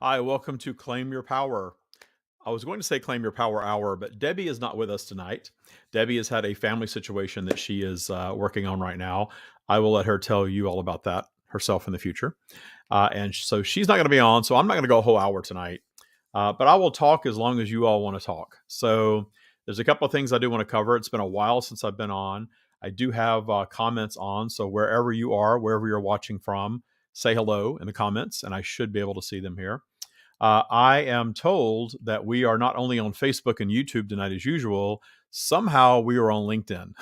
Hi, welcome to Claim Your Power. I was going to say Claim Your Power Hour, but Debbie is not with us tonight. Debbie has had a family situation that she is working on right now. I will let her tell you all about that herself in the future. And so she's not going to be on, so I'm not going to go a whole hour tonight. But I will talk as long as you all want to talk. So there's a couple of things I do want to cover. It's been a while since I've been on. I do have comments on, so wherever you are, wherever you're watching from, say hello in the comments, and I should be able to see them here. I am told that we are not only on Facebook and YouTube tonight as usual, somehow we are on LinkedIn.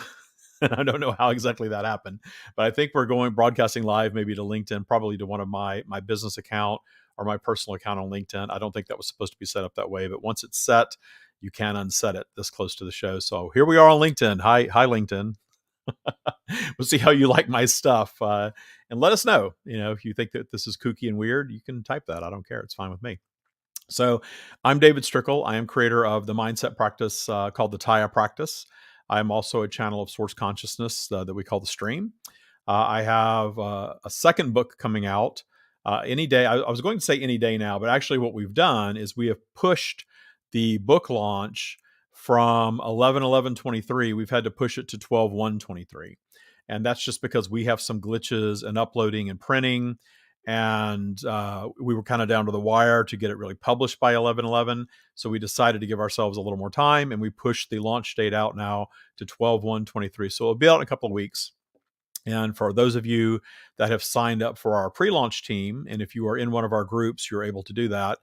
And I don't know how exactly that happened, but I think we're going broadcasting live maybe to LinkedIn, probably to one of my business account or my personal account on LinkedIn. I don't think that was supposed to be set up that way, but once it's set, you can't unset it this close to the show. So here we are on LinkedIn. Hi, LinkedIn. We'll see how you like my stuff, and let us know. If you think that this is kooky and weird, you can type that. I don't care. It's fine with me. So, I'm David Strickel. I am creator of the mindset practice called the Taya Practice. I am also a channel of source consciousness that we call the Stream. I have a second book coming out any day. I was going to say any day now, but actually, what we've done is we have pushed the book launch from 11/11/23. We've had to push it to 12/1/23, and that's just because we have some glitches in uploading and printing, and we were kind of down to the wire to get it really published by 11/11. So we decided to give ourselves a little more time, and we pushed the launch date out now to 12/1/23. So it'll be out in a couple of weeks. And for those of you that have signed up for our pre-launch team, and if you are in one of our groups, you're able to do that.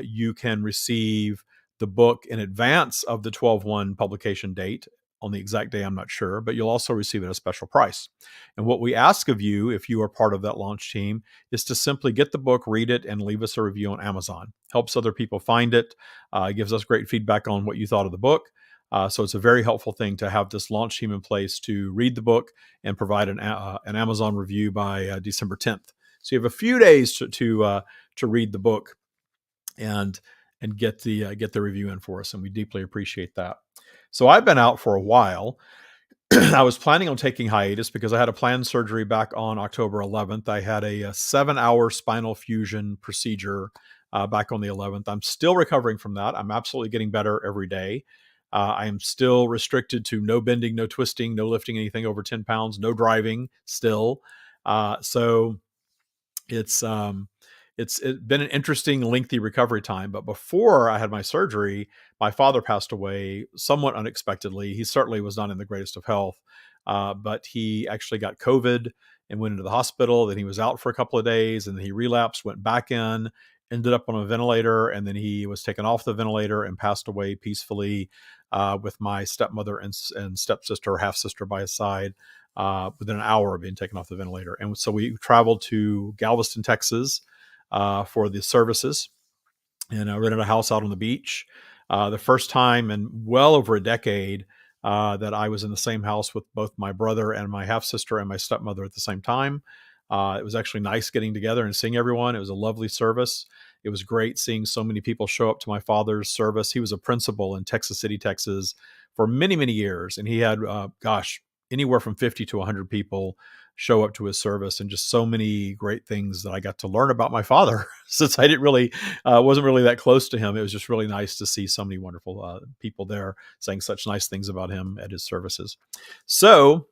You can receive the book in advance of the 12/1 publication date. On the exact day, I'm not sure, but you'll also receive it at a special price. And what we ask of you, if you are part of that launch team, is to simply get the book, read it, and leave us a review on Amazon. Helps other people find it. Gives us great feedback on what you thought of the book. So it's a very helpful thing to have this launch team in place to read the book and provide an Amazon review by December 10th. So you have a few days to read the book and get the review in for us, and we deeply appreciate that. So I've been out for a while. I was planning on taking hiatus because I had a planned surgery back on October 11th. I had a 7-hour spinal fusion procedure back on the 11th. I'm still recovering from that. I'm absolutely getting better every day. I am still restricted to no bending, no twisting, no lifting anything over 10 pounds, no driving still. So it's been an interesting, lengthy recovery time. But before I had my surgery, my father passed away somewhat unexpectedly. He certainly was not in the greatest of health, but he actually got COVID and went into the hospital. Then he was out for a couple of days, and then he relapsed, went back in, ended up on a ventilator, and then he was taken off the ventilator and passed away peacefully with my stepmother and stepsister, half sister by his side. Within an hour of being taken off the ventilator. And so we traveled to Galveston, Texas for the services, and I rented a house out on the beach. The first time in well over a decade that I was in the same house with both my brother and my half sister and my stepmother at the same time. It was actually nice getting together and seeing everyone. It was a lovely service. It was great seeing so many people show up to my father's service. He was a principal in Texas City, Texas for many, many years. And he had, anywhere from 50 to 100 people show up to his service, and just so many great things that I got to learn about my father since I wasn't really that close to him. It was just really nice to see so many wonderful people there saying such nice things about him at his services. So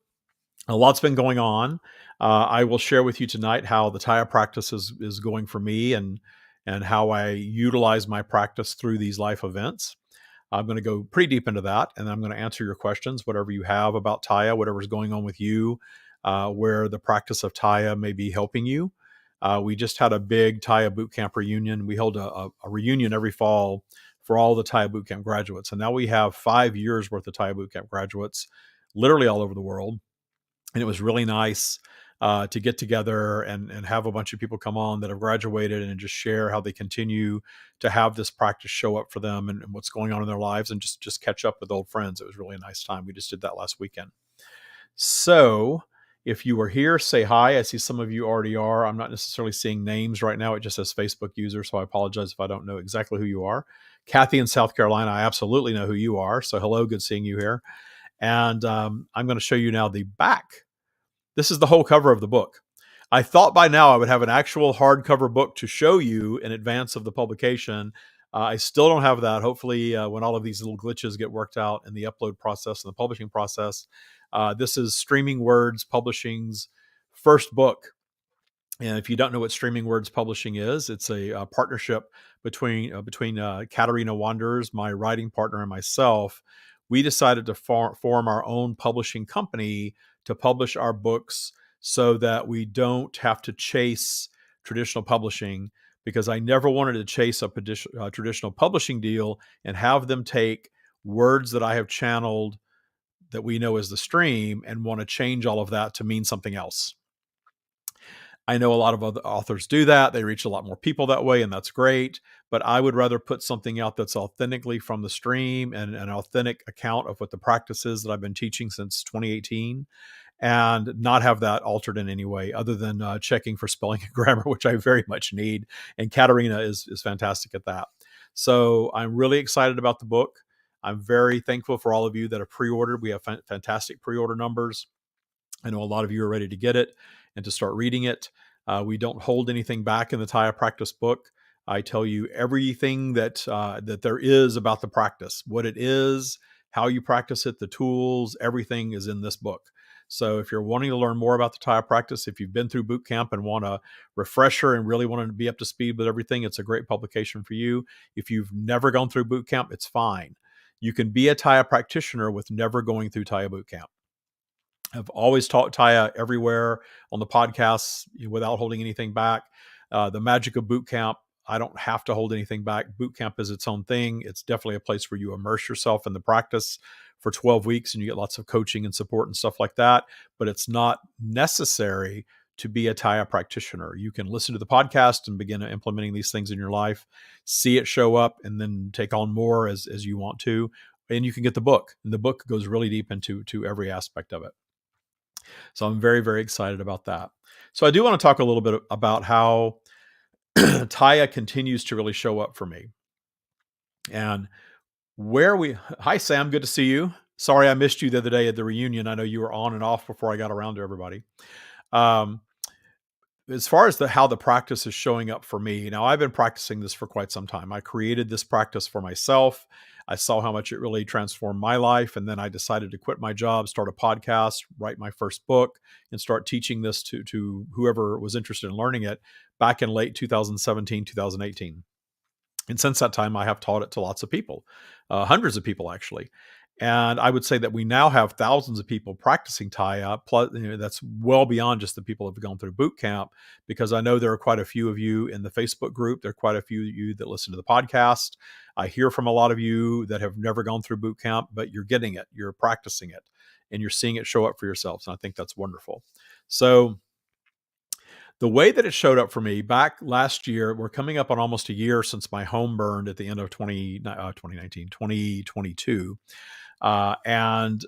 a lot's been going on. I will share with you tonight how the Taya practice is going for me, and how I utilize my practice through these life events. I'm going to go pretty deep into that, and I'm going to answer your questions, whatever you have about Taya, whatever's going on with you, where the practice of Taya may be helping you. We just had a big Taya Bootcamp reunion. We hold a reunion every fall for all the Taya Bootcamp graduates, and now we have 5 years worth of Taya Bootcamp graduates, literally all over the world. And it was really nice to get together and have a bunch of people come on that have graduated and just share how they continue to have this practice show up for them, and what's going on in their lives, and just catch up with old friends. It was really a nice time. We just did that last weekend. So if you were here, say hi. I see some of you already are. I'm not necessarily seeing names right now. It just says Facebook user, so I apologize if I don't know exactly who you are. Kathy in South Carolina, I absolutely know who you are. So hello, good seeing you here. And I'm going to show you now the back. This is the whole cover of the book. I thought by now I would have an actual hardcover book to show you in advance of the publication. I still don't have that. Hopefully, when all of these little glitches get worked out in the upload process and the publishing process, this is Streaming Words Publishing's first book. And if you don't know what Streaming Words Publishing is, it's a partnership between Katarina Wanderers, my writing partner, and myself. We decided to form our own publishing company to publish our books so that we don't have to chase traditional publishing, because I never wanted to chase a traditional publishing deal and have them take words that I have channeled that we know as the stream and want to change all of that to mean something else. I know a lot of other authors do that. They reach a lot more people that way, and that's great. But I would rather put something out that's authentically from the stream and an authentic account of what the practice is that I've been teaching since 2018, and not have that altered in any way other than checking for spelling and grammar, which I very much need. And Katarina is fantastic at that. So I'm really excited about the book. I'm very thankful for all of you that have pre-ordered. We have fantastic pre-order numbers. I know a lot of you are ready to get it and to start reading it. We don't hold anything back in the Taya Practice book. I tell you everything that there is about the practice, what it is, how you practice it, the tools, everything is in this book. So if you're wanting to learn more about the Taya Practice, if you've been through boot camp and want a refresher and really want to be up to speed with everything, it's a great publication for you. If you've never gone through boot camp, it's fine. You can be a Taya practitioner with never going through Taya boot camp. I've always taught Taya everywhere on the podcasts without holding anything back. The magic of boot camp, I don't have to hold anything back. Boot camp is its own thing. It's definitely a place where you immerse yourself in the practice for 12 weeks and you get lots of coaching and support and stuff like that. But it's not necessary to be a Taya practitioner. You can listen to the podcast and begin implementing these things in your life, see it show up, and then take on more as you want to. And you can get the book. And the book goes really deep into every aspect of it. So I'm very, very excited about that. So I do want to talk a little bit about how Taya continues to really show up for me. And hi, Sam, good to see you. Sorry I missed you the other day at the reunion. I know you were on and off before I got around to everybody. As far as how the practice is showing up for me, now I've been practicing this for quite some time. I created this practice for myself. I saw how much it really transformed my life. And then I decided to quit my job, start a podcast, write my first book, and start teaching this to whoever was interested in learning it back in late 2017, 2018. And since that time, I have taught it to lots of people, hundreds of people actually. And I would say that we now have thousands of people practicing Taya. Plus, that's well beyond just the people who have gone through boot camp, because I know there are quite a few of you in the Facebook group. There are quite a few of you that listen to the podcast. I hear from a lot of you that have never gone through boot camp, but you're getting it, you're practicing it, and you're seeing it show up for yourselves. And I think that's wonderful. So the way that it showed up for me back last year, we're coming up on almost a year since my home burned at the end of 2022. And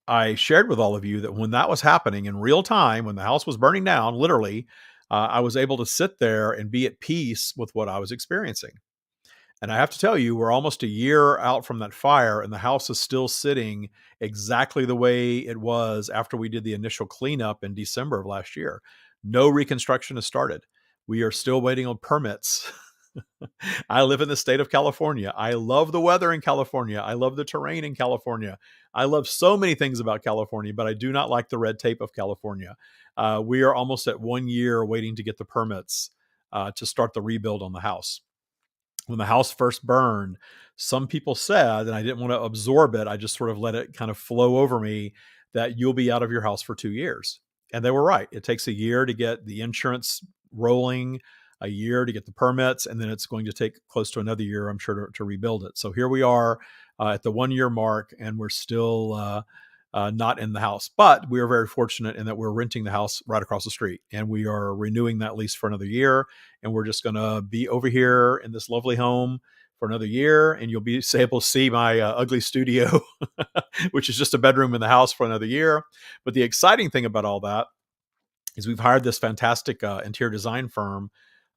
I shared with all of you that when that was happening in real time, when the house was burning down, literally, I was able to sit there and be at peace with what I was experiencing. And I have to tell you, we're almost a year out from that fire, and the house is still sitting exactly the way it was after we did the initial cleanup in December of last year. No reconstruction has started. We are still waiting on permits. I live in the state of California. I love the weather in California. I love the terrain in California. I love so many things about California, but I do not like the red tape of California. We are almost at 1 year waiting to get the permits to start the rebuild on the house. When the house first burned, some people said, and I didn't want to absorb it, I just sort of let it kind of flow over me, that you'll be out of your house for 2 years. And they were right. It takes a year to get the insurance rolling, a year to get the permits, and then it's going to take close to another year, I'm sure, to rebuild it. So here we are at the 1 year mark, and we're still not in the house. But we are very fortunate in that we're renting the house right across the street, and we are renewing that lease for another year. And we're just going to be over here in this lovely home for another year, and you'll be able to see my ugly studio, which is just a bedroom in the house, for another year. But the exciting thing about all that is we've hired this fantastic interior design firm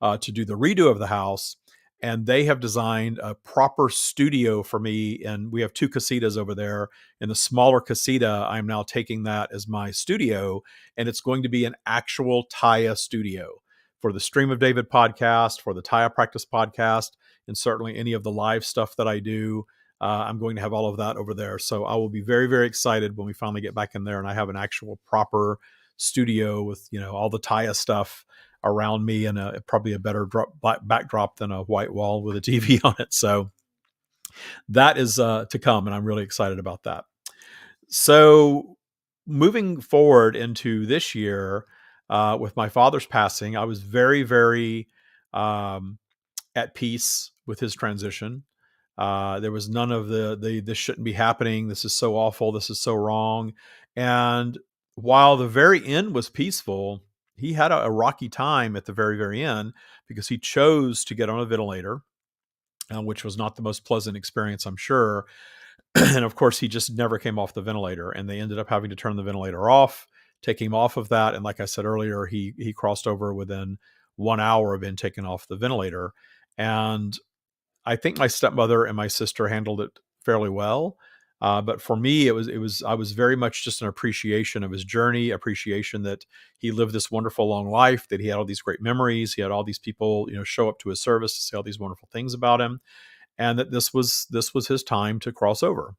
to do the redo of the house. and they have designed a proper studio for me. And we have two casitas over there. In the smaller casita, I'm now taking that as my studio, and it's going to be an actual Taya studio for the Stream of David podcast, for the Taya Practice podcast, and certainly any of the live stuff that I do. I'm going to have all of that over there. So I will be very, very excited when we finally get back in there and I have an actual proper studio with, all the Taya stuff around me and probably a better backdrop than a white wall with a TV on it. So that is to come, and I'm really excited about that. So moving forward into this year, with my father's passing, I was very, very at peace with his transition. There was none of this shouldn't be happening. This is so awful. This is so wrong. And while the very end was peaceful, he had a rocky time at the very, very end because he chose to get on a ventilator, which was not the most pleasant experience, I'm sure. And of course, he just never came off the ventilator, and they ended up having to turn the ventilator off, take him off of that. And like I said earlier, he crossed over within 1 hour of being taken off the ventilator. And I think my stepmother and my sister handled it fairly well. But for me, I was very much just an appreciation of his journey, appreciation that he lived this wonderful long life, that he had all these great memories. He had all these people, show up to his service to say all these wonderful things about him, and that this was his time to cross over.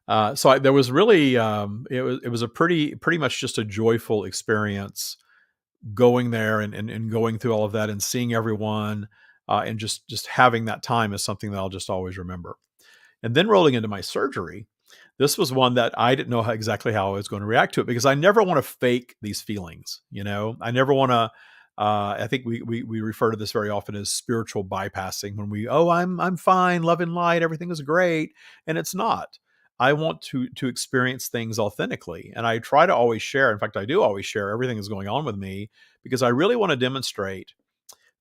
There was really, it was a pretty much just a joyful experience going there and going through all of that and seeing everyone, and just having that time is something that I'll just always remember. And then rolling into my surgery, this was one that I didn't know exactly how I was going to react to it, because I never want to fake these feelings. I never want to. I think we refer to this very often as spiritual bypassing, when I'm fine, love and light, everything is great, and it's not. I want to experience things authentically, and I try to always share. In fact, I do always share everything that's going on with me, because I really want to demonstrate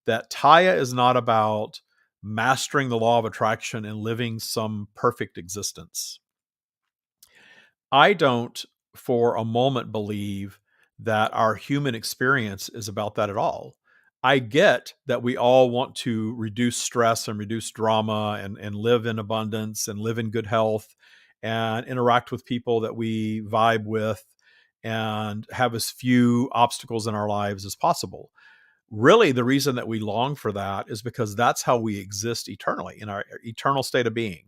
that Taya is not about mastering the law of attraction and living some perfect existence. I don't for a moment believe that our human experience is about that at all. I get that we all want to reduce stress and reduce drama and live in abundance and live in good health and interact with people that we vibe with and have as few obstacles in our lives as possible. Really, the reason that we long for that is because that's how we exist eternally, in our eternal state of being.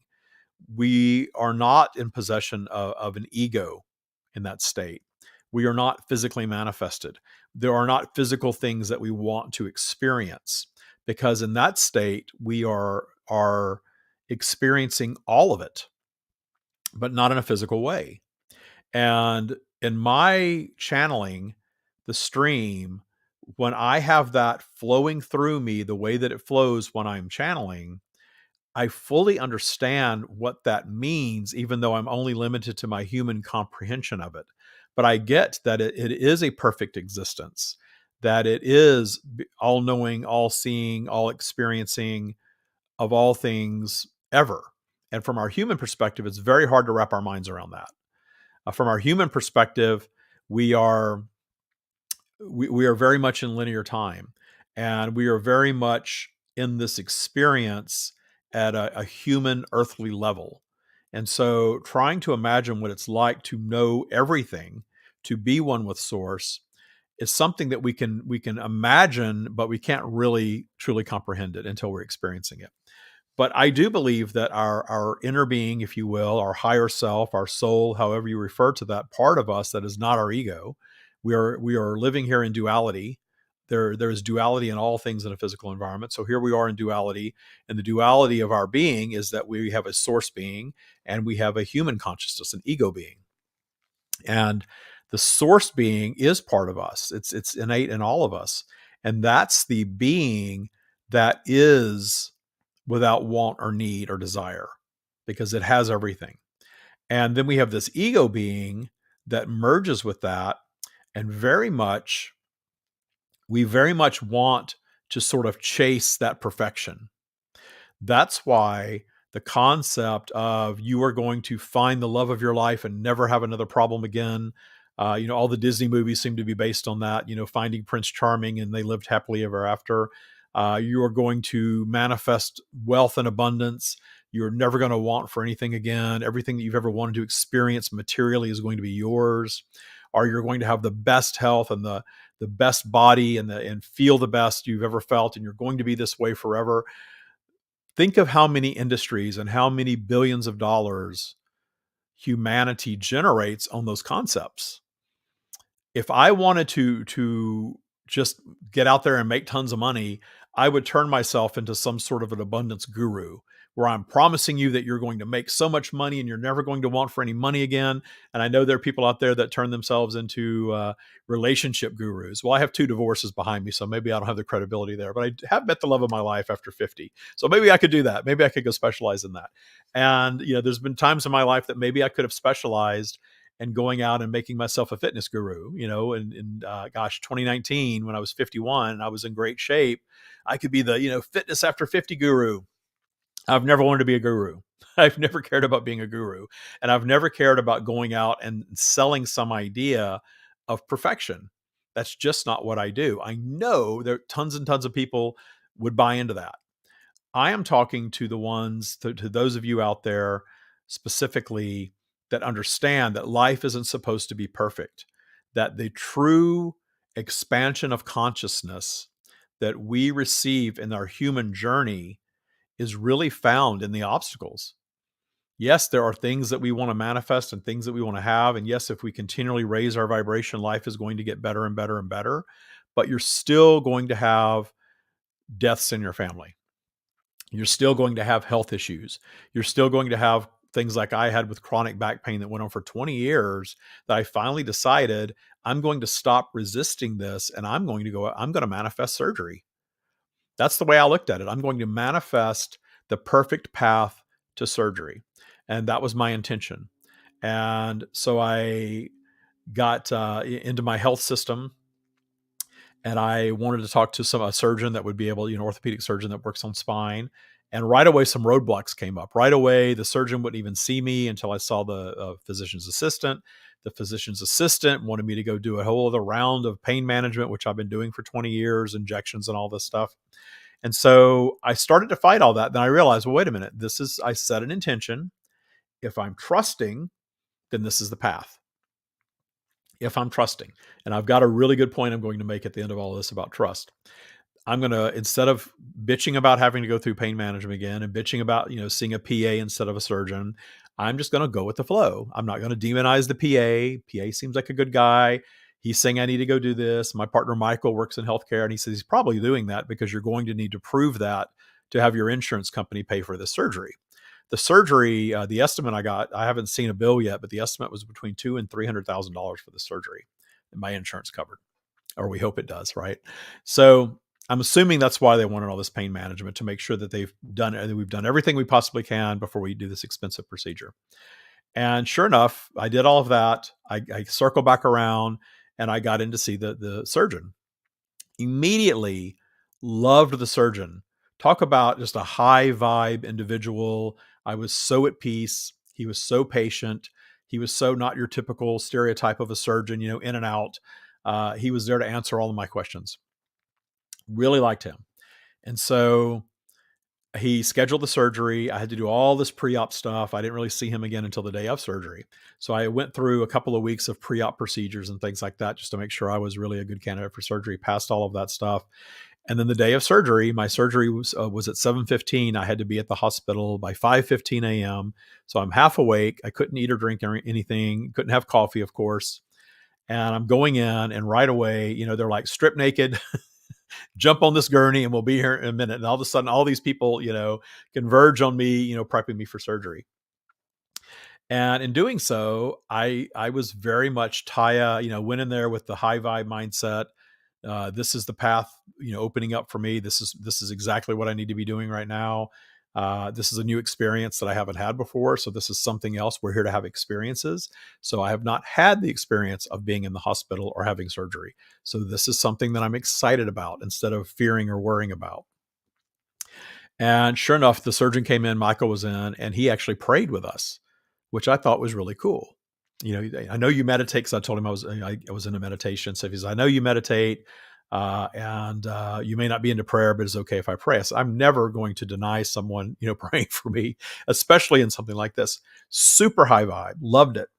We are not in possession of an ego in that state. We are not physically manifested. There are not physical things that we want to experience, because in that state, we are experiencing all of it, but not in a physical way. And in my channeling the stream, when I have that flowing through me the way that it flows when I'm channeling, I fully understand what that means, even though I'm only limited to my human comprehension of it. But I get that it is a perfect existence, that it is all knowing, all seeing, all experiencing of all things ever. And from our human perspective, it's very hard to wrap our minds around that. From our human perspective, we are very much in linear time, and we are very much in this experience at a human earthly level. And so trying to imagine what it's like to know everything, to be one with source, is something that we can imagine, but we can't really truly comprehend it until we're experiencing it. But I do believe that our inner being, if you will, our higher self, our soul, however you refer to that part of us that is not our ego, we are living here in duality. There is duality in all things in a physical environment. So here we are in duality, and the duality of our being is that we have a source being and we have a human consciousness, an ego being. And the source being is part of us. It's innate in all of us. And that's the being that is without want or need or desire, because it has everything. And then we have this ego being that merges with that, and we very much want to sort of chase that perfection. That's why the concept of you are going to find the love of your life and never have another problem again. All the Disney movies seem to be based on that, finding Prince Charming and they lived happily ever after. You are going to manifest wealth and abundance. You're never going to want for anything again. Everything that you've ever wanted to experience materially is going to be yours. Or you're going to have the best health and the best body and feel the best you've ever felt, and you're going to be this way forever. Think of how many industries and how many billions of dollars humanity generates on those concepts. If I wanted to just get out there and make tons of money, I would turn myself into some sort of an abundance guru where I'm promising you that you're going to make so much money and you're never going to want for any money again. And I know there are people out there that turn themselves into relationship gurus. Well, I have 2 divorces behind me, so maybe I don't have the credibility there, but I have met the love of my life after 50. So maybe I could do that. Maybe I could go specialize in that. And, there's been times in my life that maybe I could have specialized and going out and making myself a fitness guru, in 2019, when I was 51 and I was in great shape, I could be the, fitness after 50 guru. I've never wanted to be a guru. I've never cared about being a guru. And I've never cared about going out and selling some idea of perfection. That's just not what I do. I know there are tons and tons of people would buy into that. I am talking to the ones, to those of you out there specifically that understand that life isn't supposed to be perfect, that the true expansion of consciousness that we receive in our human journey is really found in the obstacles. Yes, there are things that we want to manifest and things that we want to have. And yes, if we continually raise our vibration, life is going to get better and better and better. But you're still going to have deaths in your family. You're still going to have health issues. You're still going to have things like I had with chronic back pain that went on for 20 years, that I finally decided I'm going to stop resisting this and I'm going to manifest surgery. That's the way I looked at it. I'm going to manifest the perfect path to surgery. And that was my intention. And so I got into my health system, and I wanted to talk to a surgeon that would be able, orthopedic surgeon that works on spine. And right away, some roadblocks came up. Right away, the surgeon wouldn't even see me until I saw the physician's assistant. The physician's assistant wanted me to go do a whole other round of pain management, which I've been doing for 20 years, injections and all this stuff. And so I started to fight all that. Then I realized, well, wait a minute, I set an intention. If I'm trusting, then this is the path. If I'm trusting, and I've got a really good point I'm going to make at the end of all this about trust. I'm going to, instead of bitching about having to go through pain management again and bitching about, seeing a PA instead of a surgeon, I'm just going to go with the flow. I'm not going to demonize the PA. PA seems like a good guy. He's saying I need to go do this. My partner, Michael, works in healthcare, and he says he's probably doing that because you're going to need to prove that to have your insurance company pay for the surgery. The surgery, the estimate I got, I haven't seen a bill yet, but the estimate was between $200,000 and $300,000 for the surgery, and my insurance covered, or we hope it does, right? So I'm assuming that's why they wanted all this pain management, to make sure that we've done everything we possibly can before we do this expensive procedure. And sure enough, I did all of that. I circled back around and I got in to see the surgeon. Immediately loved the surgeon. Talk about just a high vibe individual. I was so at peace. He was so patient. He was so not your typical stereotype of a surgeon, in and out. He was there to answer all of my questions. Really liked him. And so he scheduled the surgery. I had to do all this pre-op stuff. I didn't really see him again until the day of surgery. So I went through a couple of weeks of pre-op procedures and things like that, just to make sure I was really a good candidate for surgery, passed all of that stuff. And then the day of surgery, my surgery was at 7:15. I had to be at the hospital by 5:15 a.m. So I'm half awake. I couldn't eat or drink anything. Couldn't have coffee, of course. And I'm going in, and right away, they're like, strip naked, jump on this gurney, and we'll be here in a minute. And all of a sudden, all these people, converge on me, prepping me for surgery. And in doing so, I was very much Taya, went in there with the high vibe mindset. This is the path, opening up for me. This is exactly what I need to be doing right now. This is a new experience that I haven't had before. So this is something else. We're here to have experiences. So I have not had the experience of being in the hospital or having surgery. So this is something that I'm excited about instead of fearing or worrying about. And sure enough, the surgeon came in, Michael was in, and he actually prayed with us, which I thought was really cool. I know you meditate, because I told him I was in a meditation. So he says, I know you meditate. and you may not be into prayer, but it's okay if I pray. So I'm never going to deny someone, praying for me, especially in something like this. Super high vibe, loved it.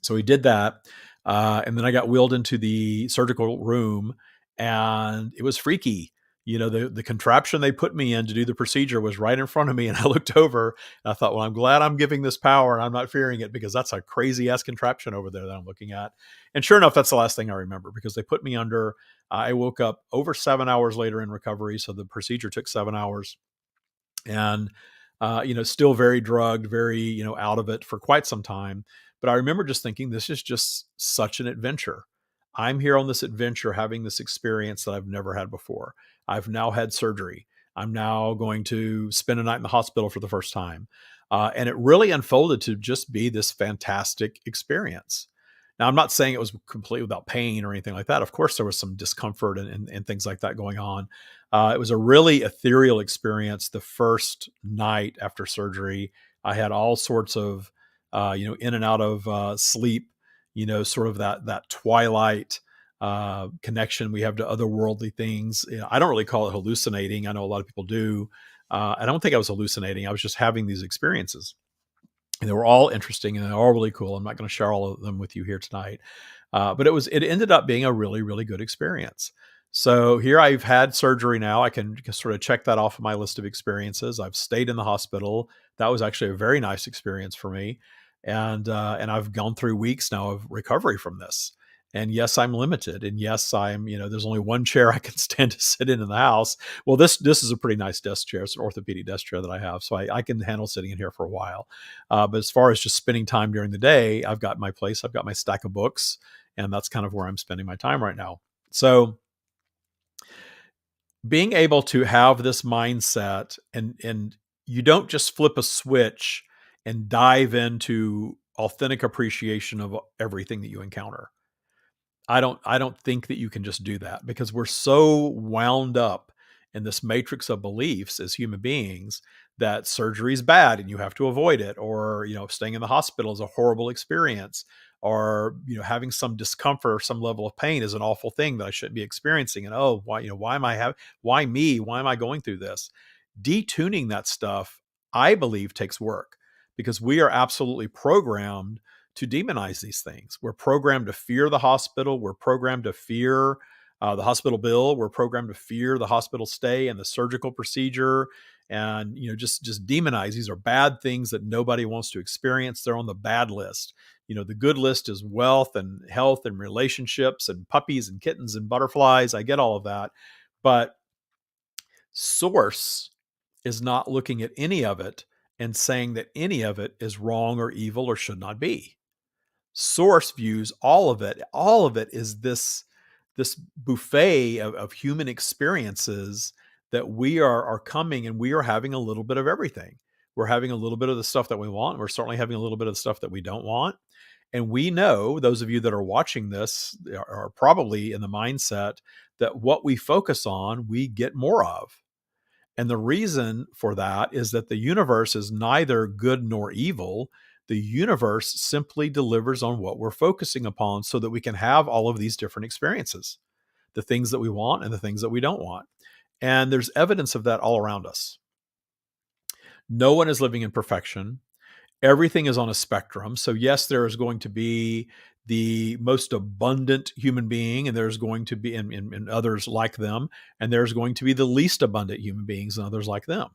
So we did that. And then I got wheeled into the surgical room, and it was freaky. The contraption they put me in to do the procedure was right in front of me. And I looked over and I thought, well, I'm glad I'm giving this power and I'm not fearing it, because that's a crazy ass contraption over there that I'm looking at. And sure enough, that's the last thing I remember, because they put me under. I woke up over 7 hours later in recovery. So the procedure took 7 hours, and still very drugged, very out of it for quite some time. But I remember just thinking, this is just such an adventure. I'm here on this adventure, having this experience that I've never had before. I've now had surgery. I'm now going to spend a night in the hospital for the first time. And it really unfolded to just be this fantastic experience. Now, I'm not saying it was completely without pain or anything like that. Of course, there was some discomfort and things like that going on. It was a really ethereal experience. The first night after surgery, I had all sorts of, in and out of sleep, sort of that twilight connection we have to otherworldly things. I don't really call it hallucinating. I know a lot of people do. I don't think I was hallucinating. I was just having these experiences. And they were all interesting and they're all really cool. I'm not going to share all of them with you here tonight. But it ended up being a really, really good experience. So here I've had surgery now. I can sort of check that off of my list of experiences. I've stayed in the hospital. That was actually a very nice experience for me. And I've gone through weeks now of recovery from this. And yes, I'm limited. And yes, there's only one chair I can stand to sit in the house. Well, this is a pretty nice desk chair. It's an orthopedic desk chair that I have. So I can handle sitting in here for a while. But as far as just spending time during the day, I've got my place. I've got my stack of books. And that's kind of where I'm spending my time right now. So being able to have this mindset, and you don't just flip a switch and dive into authentic appreciation of everything that you encounter. I don't think that you can just do that, because we're so wound up in this matrix of beliefs as human beings that surgery is bad and you have to avoid it, or staying in the hospital is a horrible experience, or having some discomfort or some level of pain is an awful thing that I shouldn't be experiencing. And why me? Why am I going through this? Detuning that stuff, I believe, takes work, because we are absolutely programmed to demonize these things. We're programmed to fear the hospital. We're programmed to fear the hospital bill. We're programmed to fear the hospital stay and the surgical procedure, and just demonize. These are bad things that nobody wants to experience. They're on the bad list. The good list is wealth and health and relationships and puppies and kittens and butterflies. I get all of that, but Source is not looking at any of it and saying that any of it is wrong or evil or should not be. Source views all of it. All of it is this buffet of human experiences that we are coming, and we are having a little bit of everything. We're having a little bit of the stuff that we want. We're certainly having a little bit of the stuff that we don't want. And we know, those of you that are watching this are probably in the mindset that what we focus on, we get more of. And the reason for that is that the universe is neither good nor evil. The universe simply delivers on what we're focusing upon so that we can have all of these different experiences, the things that we want and the things that we don't want. And there's evidence of that all around us. No one is living in perfection. Everything is on a spectrum. So yes, there is going to be the most abundant human being, and there's going to be and others like them, and there's going to be the least abundant human beings and others like them.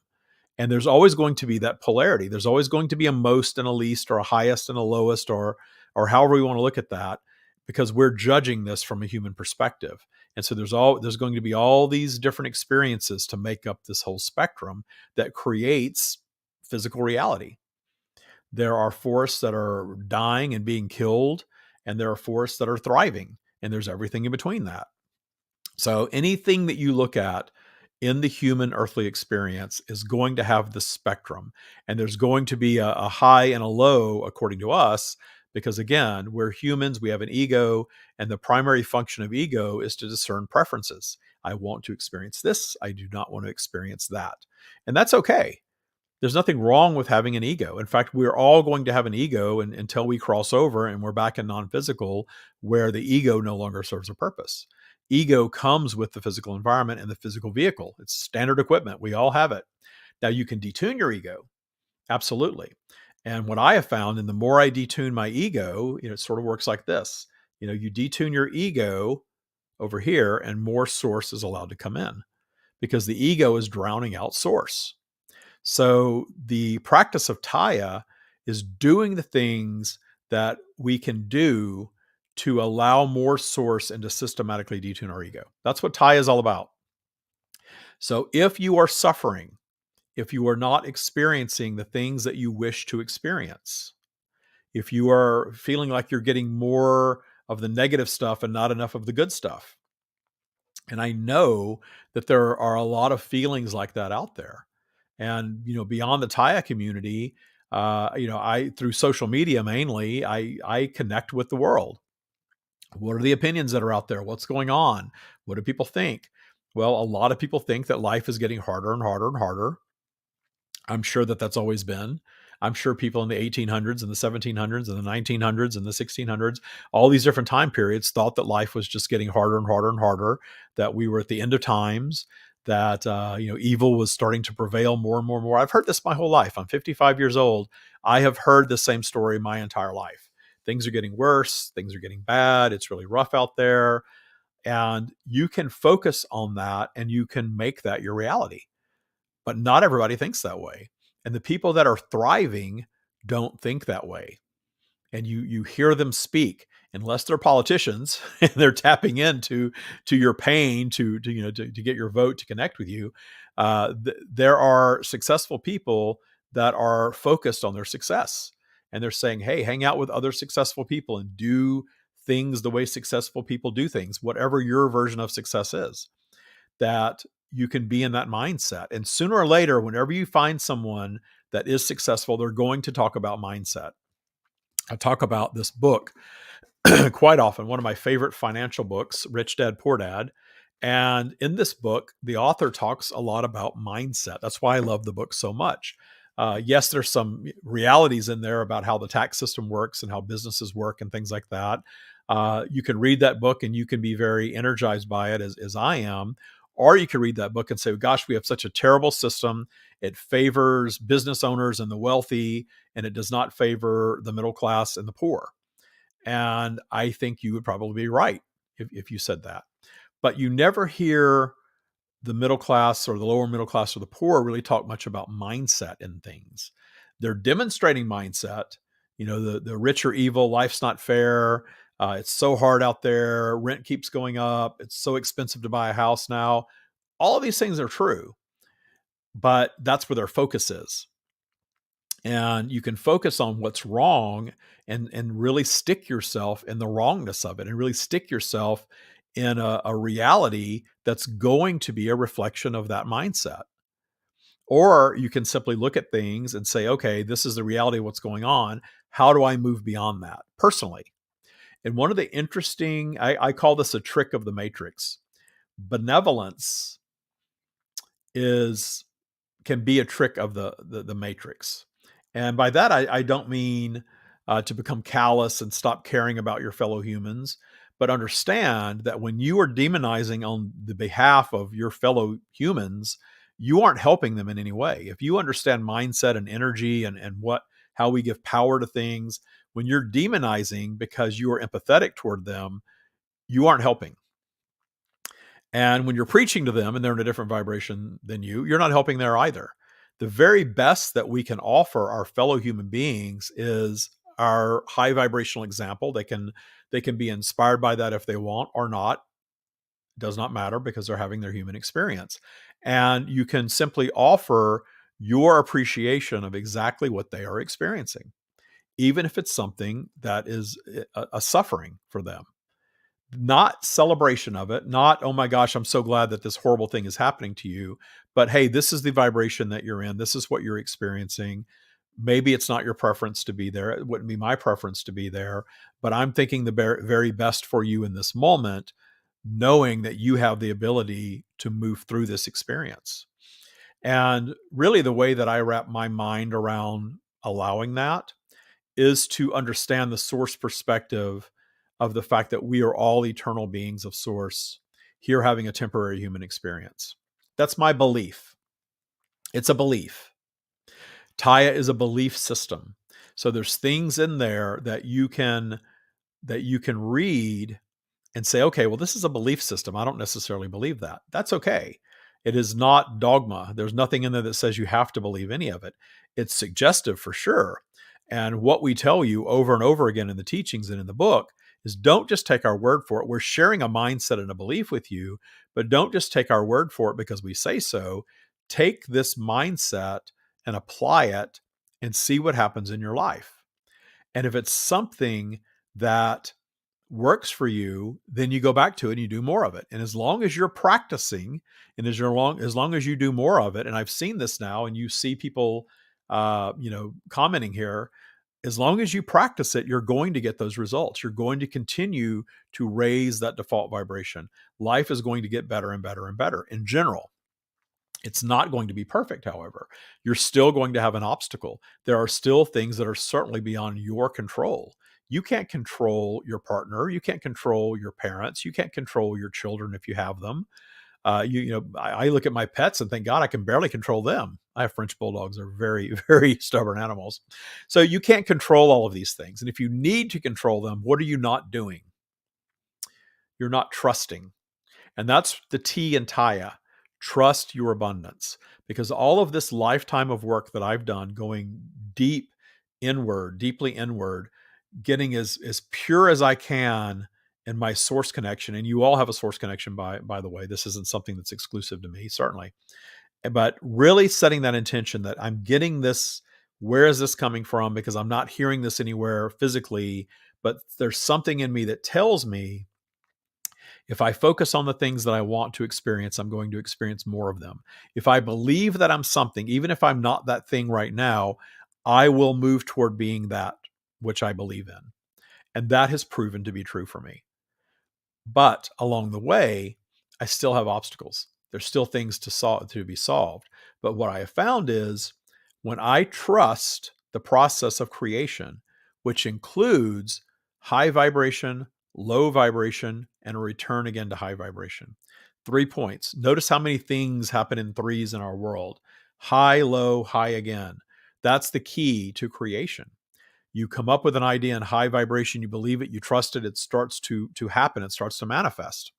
And there's always going to be that polarity. There's always going to be a most and a least, or a highest and a lowest, or however we want to look at that, because we're judging this from a human perspective. And so there's going to be all these different experiences to make up this whole spectrum that creates physical reality. There are forests that are dying and being killed, and there are forests that are thriving, and there's everything in between that. So anything that you look at in the human earthly experience is going to have the spectrum, and there's going to be a high and a low according to us, because again, we're humans, we have an ego, and the primary function of ego is to discern preferences. I want to experience this. I do not want to experience that. And that's okay. There's nothing wrong with having an ego. In fact, we're all going to have an ego until we cross over and we're back in non-physical, where the ego no longer serves a purpose. ego comes with the physical environment and the physical vehicle. It's standard equipment. We all have it. Now you can detune your ego. Absolutely. And what I have found, and the more I detune my ego, it sort of works like this. You detune your ego over here and more source is allowed to come in because the ego is drowning out source. So the practice of Taya is doing the things that we can do to allow more source and to systematically detune our ego. That's what Taya is all about. So if you are suffering, if you are not experiencing the things that you wish to experience, if you are feeling like you're getting more of the negative stuff and not enough of the good stuff, and I know that there are a lot of feelings like that out there. And, beyond the Taya community, I through social media mainly, I connect with the world. What are the opinions that are out there? What's going on? What do people think? Well, a lot of people think that life is getting harder and harder and harder. I'm sure that that's always been. I'm sure people in the 1800s and the 1700s and the 1900s and the 1600s, all these different time periods thought that life was just getting harder and harder and harder, that we were at the end of times, that evil was starting to prevail more and more and more. I've heard this my whole life. I'm 55 years old. I have heard the same story my entire life. Things are getting worse. Things are getting bad. It's really rough out there. And you can focus on that and you can make that your reality. But not everybody thinks that way. And the people that are thriving don't think that way. And you hear them speak, unless they're politicians and they're tapping into your pain to get your vote to connect with you. There are successful people that are focused on their success, and they're saying, "Hey, hang out with other successful people and do things the way successful people do things, whatever your version of success is." That you can be in that mindset. And sooner or later, whenever you find someone that is successful, they're going to talk about mindset. I talk about this book quite often, one of my favorite financial books, Rich Dad, Poor Dad. And in this book, the author talks a lot about mindset. That's why I love the book so much. Yes, there's some realities in there about how the tax system works and how businesses work and things like that. You can read that book and you can be very energized by it, as I am. Or you can read that book and say, gosh, we have such a terrible system. It favors business owners and the wealthy, and it does not favor the middle class and the poor. And I think you would probably be right if you said that. But you never hear the middle class or the lower middle class or the poor really talk much about mindset and things. They're demonstrating mindset. The rich are evil, life's not fair. It's so hard out there. Rent keeps going up. It's so expensive to buy a house now. All of these things are true, but that's where their focus is. And you can focus on what's wrong and really stick yourself in the wrongness of it and really stick yourself in a reality that's going to be a reflection of that mindset. Or you can simply look at things and say, okay, this is the reality of what's going on. How do I move beyond that personally? And one of the interesting, I call this a trick of the matrix. Benevolence can be a trick of the matrix. And by that, I don't mean to become callous and stop caring about your fellow humans, but understand that when you are demonizing on the behalf of your fellow humans, you aren't helping them in any way. If you understand mindset and energy and how we give power to things, when you're demonizing because you are empathetic toward them, you aren't helping. And when you're preaching to them and they're in a different vibration than you're not helping there either. The very best that we can offer our fellow human beings is our high vibrational example. They can be inspired by that if they want or not. It does not matter because they're having their human experience. And you can simply offer your appreciation of exactly what they are experiencing, even if it's something that is a suffering for them. Not celebration of it, not, oh my gosh, I'm so glad that this horrible thing is happening to you, but hey, this is the vibration that you're in. This is what you're experiencing. Maybe it's not your preference to be there. It wouldn't be my preference to be there, but I'm thinking the very best for you in this moment, knowing that you have the ability to move through this experience. And really, the way that I wrap my mind around allowing that is to understand the source perspective of the fact that we are all eternal beings of source. here having a temporary human experience. That's my belief. It's a belief. Taya is a belief system. So there's things in there that you can read and say, okay, well, this is a belief system. I don't necessarily believe that. That's okay. It is not dogma. There's nothing in there that says you have to believe any of it. It's suggestive for sure. And what we tell you over and over again in the teachings and in the book is don't just take our word for it. We're sharing a mindset and a belief with you, but don't just take our word for it because we say so. Take this mindset and apply it and see what happens in your life. And if it's something that works for you, then you go back to it and you do more of it. And as long as you're practicing and as long as you do more of it, and I've seen this now, and you see people, commenting here, as long as you practice it, you're going to get those results. You're going to continue to raise that default vibration. Life is going to get better and better and better in general. It's not going to be perfect, however. You're still going to have an obstacle. There are still things that are certainly beyond your control. You can't control your partner. You can't control your parents. You can't control your children if you have them. I look at my pets and thank God I can barely control them. I have French bulldogs. They're very, very stubborn animals. So you can't control all of these things. And if you need to control them, what are you not doing? You're not trusting. And that's the T in Taya. Trust your abundance. Because all of this lifetime of work that I've done, going deeply inward, getting as pure as I can in my source connection. And you all have a source connection, by the way. This isn't something that's exclusive to me, certainly. But really setting that intention that I'm getting this, where is this coming from? Because I'm not hearing this anywhere physically, but there's something in me that tells me if I focus on the things that I want to experience, I'm going to experience more of them. If I believe that I'm something, even if I'm not that thing right now, I will move toward being that which I believe in. And that has proven to be true for me. But along the way, I still have obstacles. There's still things to be solved. But what I have found is when I trust the process of creation, which includes high vibration, low vibration, and a return again to high vibration. 3 points. Notice how many things happen in threes in our world. High, low, high again. That's the key to creation. You come up with an idea in high vibration, you believe it, you trust it, it starts to happen, it starts to manifest.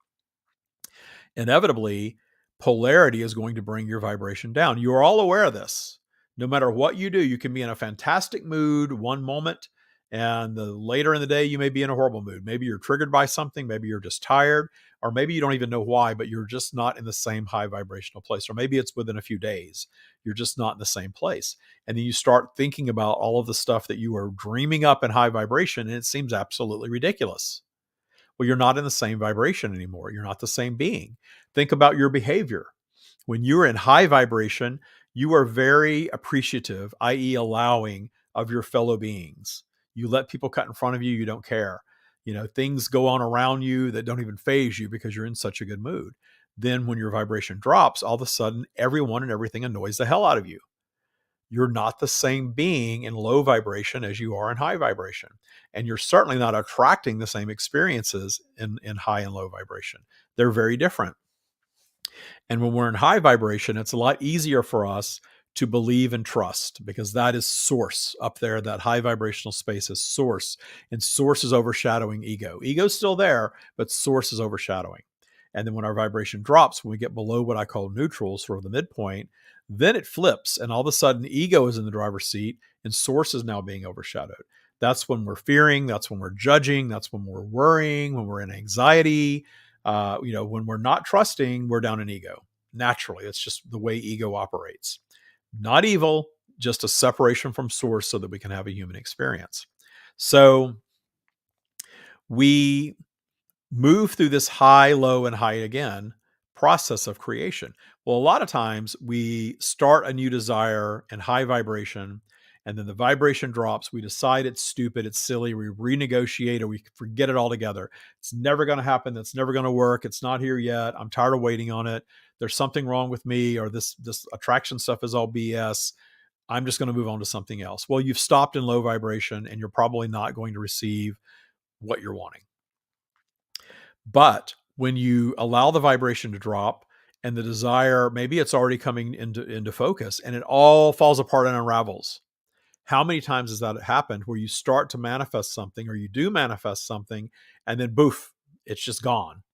Inevitably, polarity is going to bring your vibration down. You are all aware of this. No matter what you do, you can be in a fantastic mood one moment, and later in the day, you may be in a horrible mood. Maybe you're triggered by something, maybe you're just tired, or maybe you don't even know why, but you're just not in the same high vibrational place. Or maybe it's within a few days. You're just not in the same place. And then you start thinking about all of the stuff that you are dreaming up in high vibration, and it seems absolutely ridiculous. Well, you're not in the same vibration anymore. You're not the same being. Think about your behavior. When you're in high vibration, you are very appreciative, i.e., allowing of your fellow beings. You let people cut in front of you, you don't care. Things go on around you that don't even faze you because you're in such a good mood. Then when your vibration drops, all of a sudden, everyone and everything annoys the hell out of you. You're not the same being in low vibration as you are in high vibration. And you're certainly not attracting the same experiences in high and low vibration. They're very different. And when we're in high vibration, it's a lot easier for us to believe and trust because that is source up there. That high vibrational space is source, and source is overshadowing ego. Ego's still there, but source is overshadowing. And then when our vibration drops, when we get below what I call neutral, sort of the midpoint, then it flips. And all of a sudden, ego is in the driver's seat and source is now being overshadowed. That's when we're fearing. That's when we're judging. That's when we're worrying, when we're in anxiety. When we're not trusting, we're down in ego. Naturally, it's just the way ego operates. Not evil, just a separation from source so that we can have a human experience. So we move through this high, low, and high again process of creation. Well, a lot of times we start a new desire in high vibration, and then the vibration drops. We decide it's stupid, it's silly, we renegotiate, or we forget it altogether. It's never going to happen. That's never going to work. It's not here yet. I'm tired of waiting on it. There's something wrong with me, or this attraction stuff is all BS. I'm just going to move on to something else. Well, you've stopped in low vibration, and you're probably not going to receive what you're wanting. But when you allow the vibration to drop and the desire, maybe it's already coming into focus and it all falls apart and unravels. How many times has that happened where you start to manifest something or you do manifest something and then boof, it's just gone.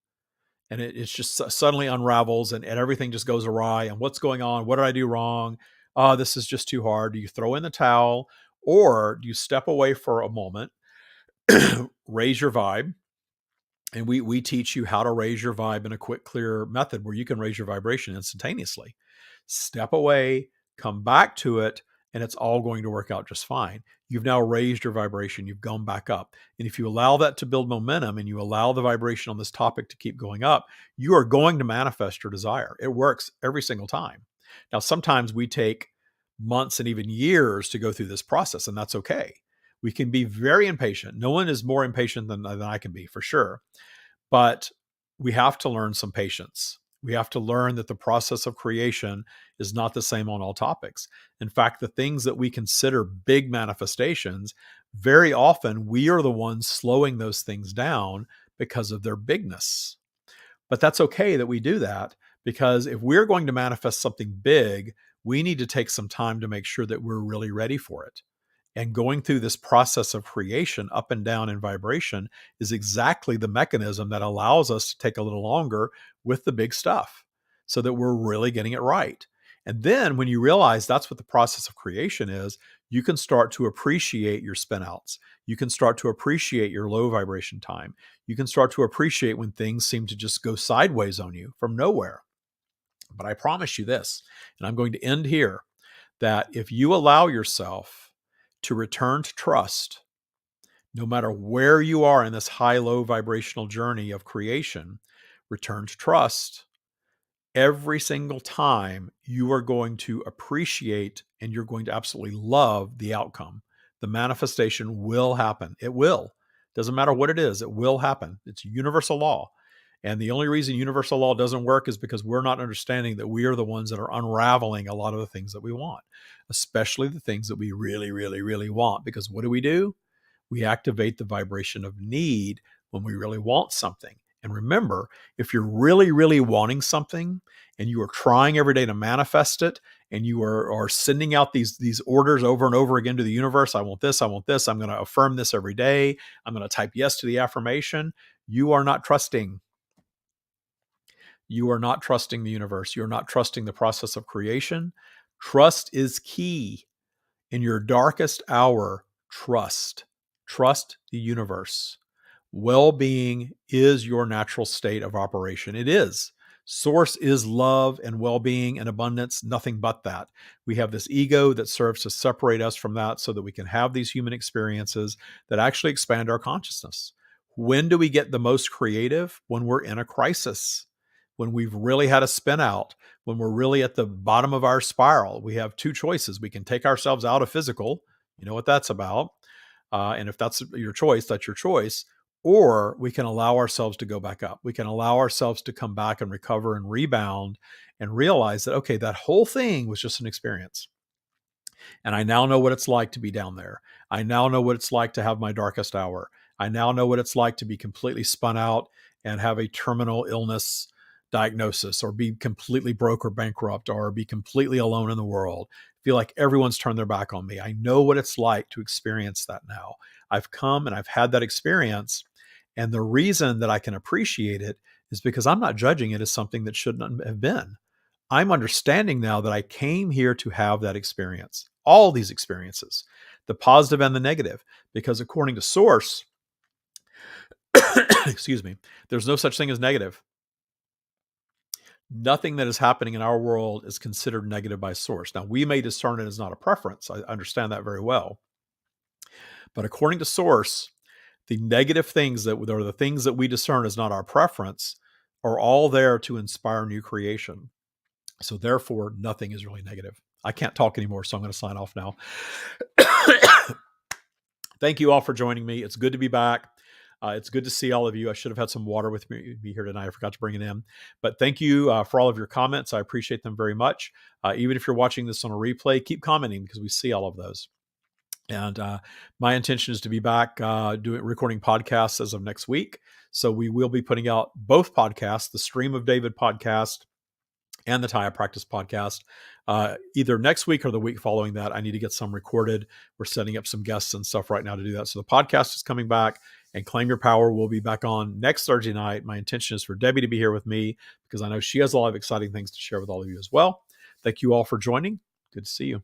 And it's just suddenly unravels and everything just goes awry. And what's going on? What did I do wrong? Oh, this is just too hard. Do you throw in the towel or do you step away for a moment, raise your vibe? And we teach you how to raise your vibe in a quick, clear method where you can raise your vibration instantaneously. Step away, come back to it, and it's all going to work out just fine. You've now raised your vibration. You've gone back up. And if you allow that to build momentum and you allow the vibration on this topic to keep going up, you are going to manifest your desire. It works every single time. Now, sometimes we take months and even years to go through this process, and that's okay. We can be very impatient. No one is more impatient than I can be, for sure. But we have to learn some patience. We have to learn that the process of creation is not the same on all topics. In fact, the things that we consider big manifestations, very often we are the ones slowing those things down because of their bigness. But that's okay that we do that, because if we're going to manifest something big, we need to take some time to make sure that we're really ready for it. And going through this process of creation up and down in vibration is exactly the mechanism that allows us to take a little longer with the big stuff so that we're really getting it right. And then when you realize that's what the process of creation is, you can start to appreciate your spinouts. You can start to appreciate your low vibration time. You can start to appreciate when things seem to just go sideways on you from nowhere. But I promise you this, and I'm going to end here, that if you allow yourself to return to trust, no matter where you are in this high-low vibrational journey of creation, return to trust. Every single time you are going to appreciate and you're going to absolutely love the outcome. The manifestation will happen. It will. Doesn't matter what it is, it will happen. It's universal law. And the only reason universal law doesn't work is because we're not understanding that we are the ones that are unraveling a lot of the things that we want, especially the things that we really, really, really want. Because what do? We activate the vibration of need when we really want something. And remember, if you're really, really wanting something and you are trying every day to manifest it and you are sending out these orders over and over again to the universe, I want this, I want this, I'm going to affirm this every day, I'm going to type yes to the affirmation, you are not trusting. You are not trusting the universe. You're not trusting the process of creation. Trust is key. In your darkest hour, trust. Trust the universe. Well-being is your natural state of operation. It is. Source is love and well-being and abundance, nothing but that. We have this ego that serves to separate us from that so that we can have these human experiences that actually expand our consciousness. When do we get the most creative? When we're in a crisis, when we've really had a spin out, when we're really at the bottom of our spiral. We have two choices. We can take ourselves out of physical. You know what that's about. And if that's your choice, that's your choice. Or we can allow ourselves to go back up. We can allow ourselves to come back and recover and rebound and realize that, okay, that whole thing was just an experience. And I now know what it's like to be down there. I now know what it's like to have my darkest hour. I now know what it's like to be completely spun out and have a terminal illness diagnosis, or be completely broke or bankrupt, or be completely alone in the world. Feel like everyone's turned their back on me. I know what it's like to experience that now. I've come and I've had that experience. And the reason that I can appreciate it is because I'm not judging it as something that shouldn't have been. I'm understanding now that I came here to have that experience, all these experiences, the positive and the negative, because according to Source, excuse me, there's no such thing as negative. Nothing that is happening in our world is considered negative by Source. Now, we may discern it as not a preference. I understand that very well. But according to Source, the negative things that are the things that we discern as not our preference are all there to inspire new creation. So therefore, nothing is really negative. I can't talk anymore, so I'm going to sign off now. Thank you all for joining me. It's good to be back. It's good to see all of you. I should have had some water with me here tonight. I forgot to bring it in. But thank you for all of your comments. I appreciate them very much. Even if you're watching this on a replay, keep commenting because we see all of those. And my intention is to be back doing recording podcasts as of next week. So we will be putting out both podcasts, the Stream of David podcast and the Taya Practice podcast, either next week or the week following that. I need to get some recorded. We're setting up some guests and stuff right now to do that. So the podcast is coming back, and Claim Your Power will be back on next Thursday night. My intention is for Debbie to be here with me because I know she has a lot of exciting things to share with all of you as well. Thank you all for joining. Good to see you.